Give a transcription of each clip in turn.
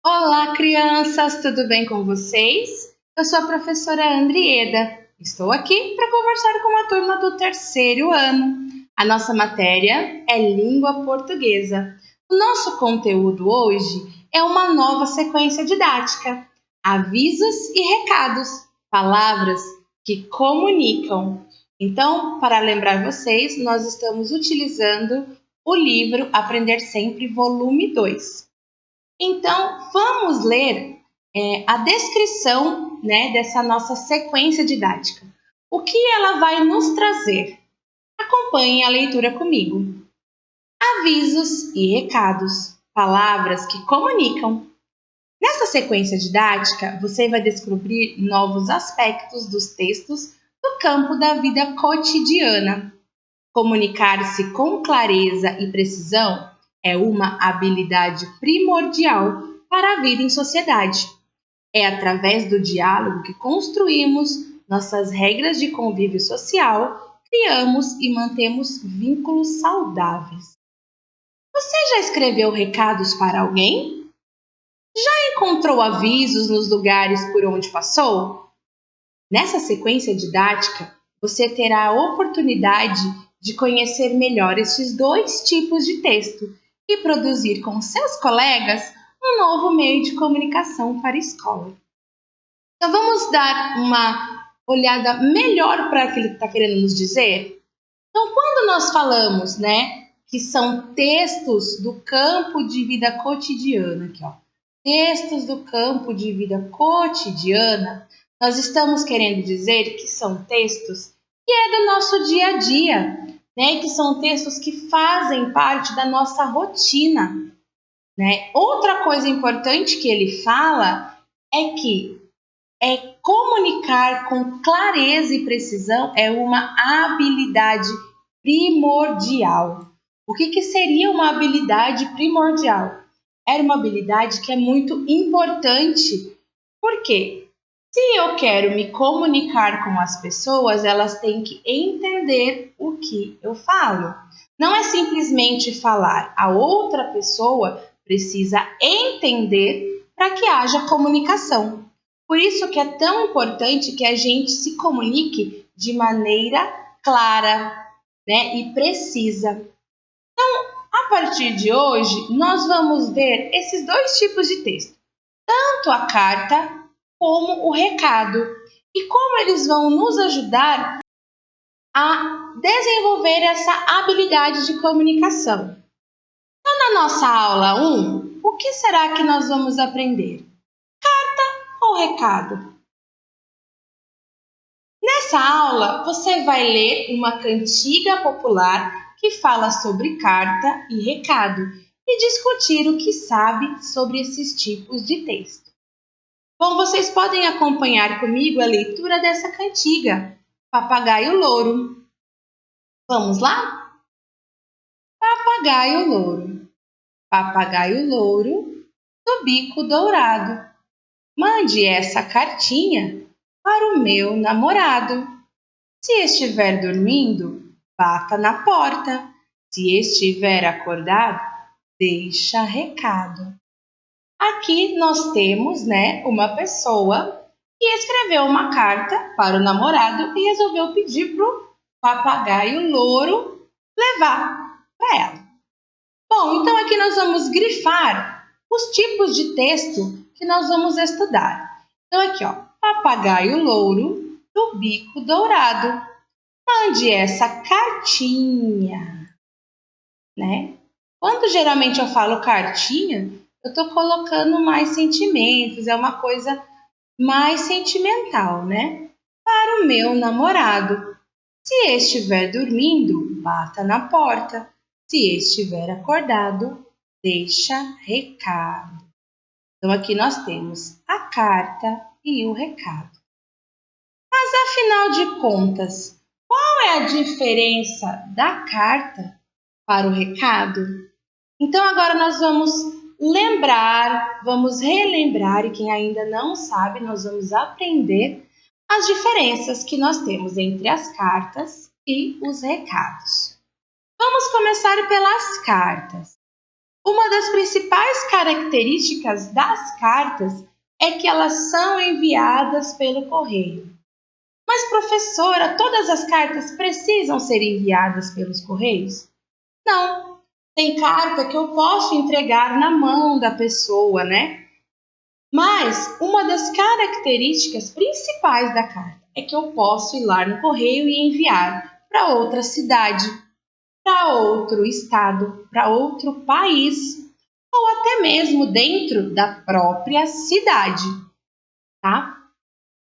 Olá, crianças! Tudo bem com vocês? Eu sou a professora Andrieda. Estou aqui para conversar com a turma do terceiro ano. A nossa matéria é Língua Portuguesa. O nosso conteúdo hoje é uma nova sequência didática. Avisos e recados, palavras que comunicam. Então, para lembrar vocês, nós estamos utilizando o livro Aprender Sempre, volume 2. Então, vamos ler a descrição, dessa nossa sequência didática. O que ela vai nos trazer? Acompanhe a leitura comigo. Avisos e recados, palavras que comunicam. Nessa sequência didática, você vai descobrir novos aspectos dos textos do campo da vida cotidiana. Comunicar-se com clareza e precisão é uma habilidade primordial para a vida em sociedade. É através do diálogo que construímos nossas regras de convívio social, criamos e mantemos vínculos saudáveis. Você já escreveu recados para alguém? Já encontrou avisos nos lugares por onde passou? Nessa sequência didática, você terá a oportunidade de conhecer melhor estes dois tipos de texto e produzir com seus colegas um novo meio de comunicação para a escola. Então vamos dar uma olhada melhor para aquilo que está querendo nos dizer? Então, quando nós falamos, que são textos do campo de vida cotidiana, aqui, ó, textos do campo de vida cotidiana, nós estamos querendo dizer que são textos que é do nosso dia a dia, que são textos que fazem parte da nossa rotina. Outra coisa importante que ele fala é que comunicar com clareza e precisão é uma habilidade primordial. O que seria uma habilidade primordial? Era uma habilidade que é muito importante. Por quê? Se eu quero me comunicar com as pessoas, elas têm que entender o que eu falo. Não é simplesmente falar, a outra pessoa precisa entender para que haja comunicação. Por isso que é tão importante que a gente se comunique de maneira clara, e precisa. A partir de hoje, nós vamos ver esses dois tipos de texto, tanto a carta como o recado, e como eles vão nos ajudar a desenvolver essa habilidade de comunicação. Então, na nossa aula 1, o que será que nós vamos aprender? Carta ou recado? Nessa aula, você vai ler uma cantiga popular que fala sobre carta e recado e discutir o que sabe sobre esses tipos de texto. Bom, vocês podem acompanhar comigo a leitura dessa cantiga, Papagaio Louro. Vamos lá? Papagaio Louro, papagaio louro do bico dourado, mande essa cartinha para o meu namorado. Se estiver dormindo, bata na porta. Se estiver acordado, deixa recado. Aqui nós temos, uma pessoa que escreveu uma carta para o namorado e resolveu pedir para o papagaio louro levar para ela. Bom, então aqui nós vamos grifar os tipos de texto que nós vamos estudar. Então aqui, ó, papagaio louro do bico dourado. Mande essa cartinha, Quando geralmente eu falo cartinha, eu estou colocando mais sentimentos, é uma coisa mais sentimental, Para o meu namorado. Se estiver dormindo, bata na porta. Se estiver acordado, deixa recado. Então aqui nós temos a carta e o recado. Mas afinal de contas, qual é a diferença da carta para o recado? Então agora nós vamos relembrar, e quem ainda não sabe, nós vamos aprender as diferenças que nós temos entre as cartas e os recados. Vamos começar pelas cartas. Uma das principais características das cartas é que elas são enviadas pelo correio. Mas, professora, todas as cartas precisam ser enviadas pelos correios? Não. Tem carta que eu posso entregar na mão da pessoa, né? Mas uma das características principais da carta é que eu posso ir lá no correio e enviar para outra cidade, para outro estado, para outro país, ou até mesmo dentro da própria cidade, tá?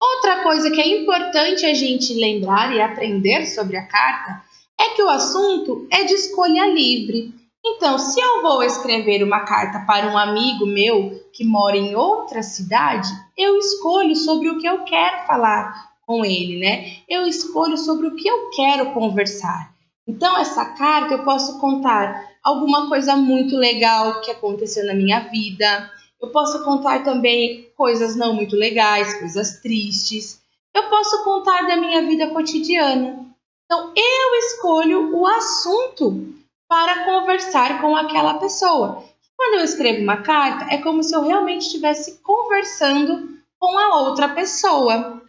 Outra coisa que é importante a gente lembrar e aprender sobre a carta é que o assunto é de escolha livre. Então, se eu vou escrever uma carta para um amigo meu que mora em outra cidade, eu escolho sobre o que eu quero falar com ele, né? Eu escolho sobre o que eu quero conversar. Então, essa carta eu posso contar alguma coisa muito legal que aconteceu na minha vida. Eu posso contar também coisas não muito legais, coisas tristes. Eu posso contar da minha vida cotidiana. Então, eu escolho o assunto para conversar com aquela pessoa. Quando eu escrevo uma carta, é como se eu realmente estivesse conversando com a outra pessoa.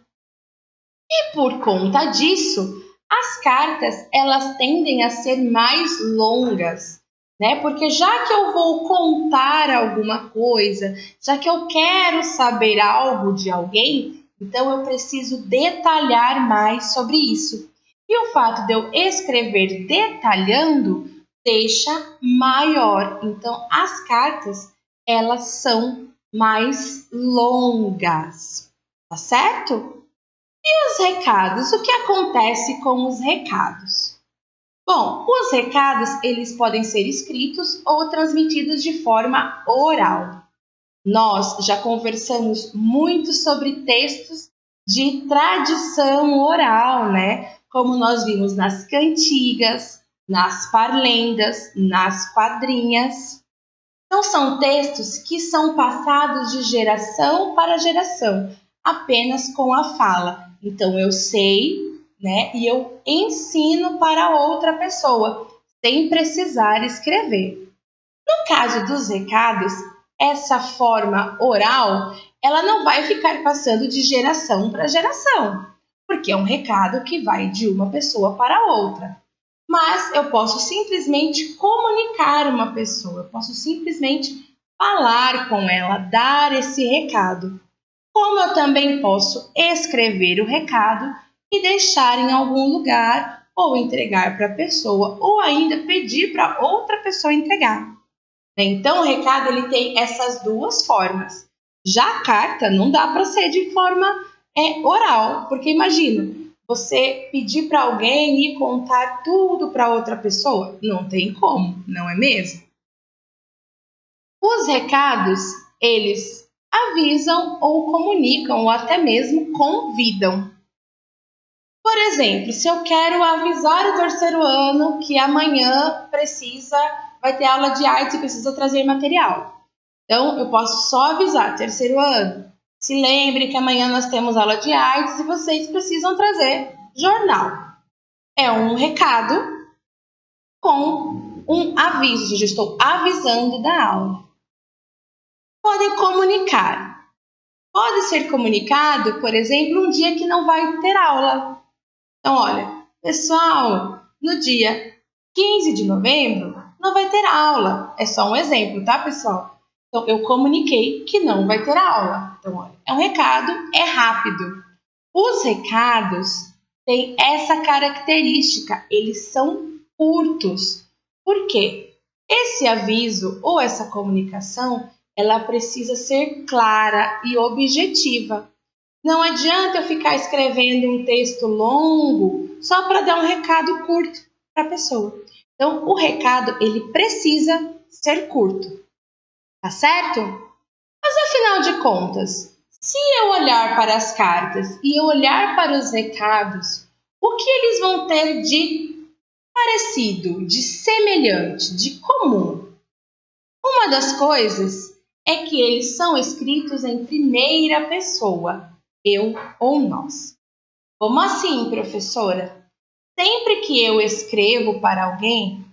E por conta disso, as cartas elas tendem a ser mais longas, né? Porque já que eu vou contar alguma coisa, já que eu quero saber algo de alguém, então eu preciso detalhar mais sobre isso. E o fato de eu escrever detalhando deixa maior. Então as cartas elas são mais longas, tá certo? Os recados, o que acontece com os recados? Bom, os recados eles podem ser escritos ou transmitidos de forma oral. Nós já conversamos muito sobre textos de tradição oral, né? Como nós vimos nas cantigas, nas parlendas, nas quadrinhas. Então, são textos que são passados de geração para geração, apenas com a fala. Então, eu sei, né, e eu ensino para outra pessoa, sem precisar escrever. No caso dos recados, essa forma oral, ela não vai ficar passando de geração para geração, porque é um recado que vai de uma pessoa para outra. Mas eu posso simplesmente comunicar uma pessoa, eu posso simplesmente falar com ela, dar esse recado. Como eu também posso escrever o recado e deixar em algum lugar, ou entregar para a pessoa, ou ainda pedir para outra pessoa entregar. Então, o recado ele tem essas duas formas. Já a carta não dá para ser de forma oral, porque imagina, você pedir para alguém e contar tudo para outra pessoa, não tem como, não é mesmo? Os recados, eles avisam ou comunicam ou até mesmo convidam. Por exemplo, se eu quero avisar o terceiro ano que amanhã vai ter aula de artes e precisa trazer material. Então, eu posso só avisar, terceiro ano, se lembre que amanhã nós temos aula de artes e vocês precisam trazer jornal. É um recado com um aviso, já estou avisando da aula. Podem comunicar. Pode ser comunicado, por exemplo, um dia que não vai ter aula. Então, olha, pessoal, no dia 15 de novembro não vai ter aula. É só um exemplo, tá, pessoal? Então, eu comuniquei que não vai ter aula. Então, olha, é um recado, é rápido. Os recados têm essa característica, eles são curtos. Por quê? Esse aviso ou essa comunicação, ela precisa ser clara e objetiva. Não adianta eu ficar escrevendo um texto longo só para dar um recado curto para a pessoa. Então, o recado ele precisa ser curto, tá certo? Mas afinal de contas, se eu olhar para as cartas e eu olhar para os recados, o que eles vão ter de parecido, de semelhante, de comum? Uma das coisas é que eles são escritos em primeira pessoa, eu ou nós. Como assim, professora? Sempre que eu escrevo para alguém,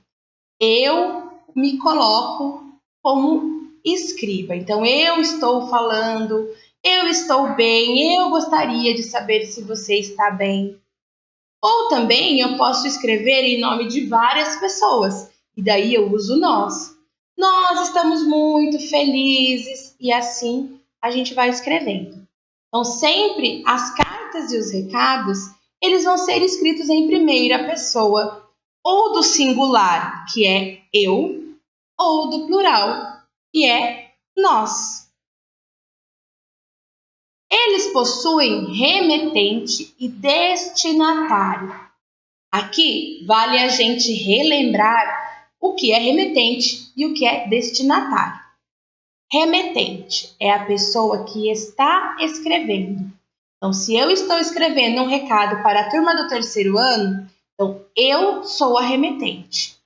eu me coloco como escriba. Então, eu estou falando, eu estou bem, eu gostaria de saber se você está bem. Ou também eu posso escrever em nome de várias pessoas, e daí eu uso nós. Nós estamos muito felizes, e assim a gente vai escrevendo. Então, sempre as cartas e os recados, eles vão ser escritos em primeira pessoa, ou do singular, que é eu, ou do plural, que é nós. Eles possuem remetente e destinatário. Aqui vale a gente relembrar o que é remetente e o que é destinatário. Remetente é a pessoa que está escrevendo. Então, se eu estou escrevendo um recado para a turma do terceiro ano, então eu sou a remetente.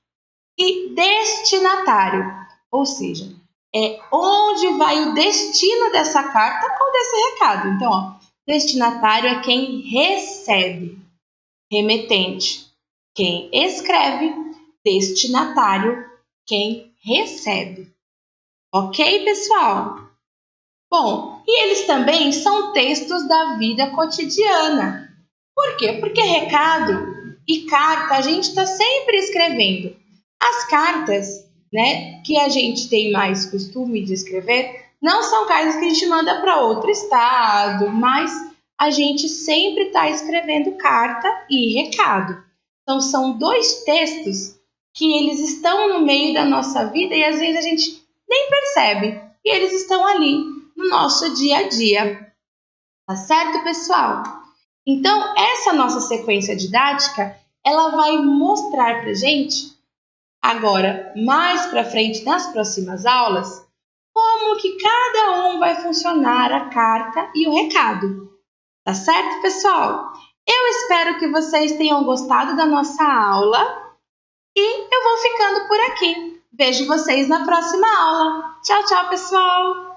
E destinatário, ou seja, é onde vai o destino dessa carta ou desse recado. Então, ó, destinatário é quem recebe, remetente, quem escreve, destinatário, quem recebe. Ok, pessoal? Bom, e eles também são textos da vida cotidiana. Por quê? Porque recado e carta a gente está sempre escrevendo. As cartas, né, que a gente tem mais costume de escrever, não são cartas que a gente manda para outro estado, mas a gente sempre está escrevendo carta e recado. Então, são dois textos que eles estão no meio da nossa vida e às vezes a gente nem percebe. E eles estão ali no nosso dia a dia. Tá certo, pessoal? Então, essa nossa sequência didática, ela vai mostrar pra gente, agora, mais para frente, nas próximas aulas, como que cada um vai funcionar a carta e o recado. Tá certo, pessoal? Eu espero que vocês tenham gostado da nossa aula e eu vou ficando por aqui. Vejo vocês na próxima aula. Tchau, tchau, pessoal!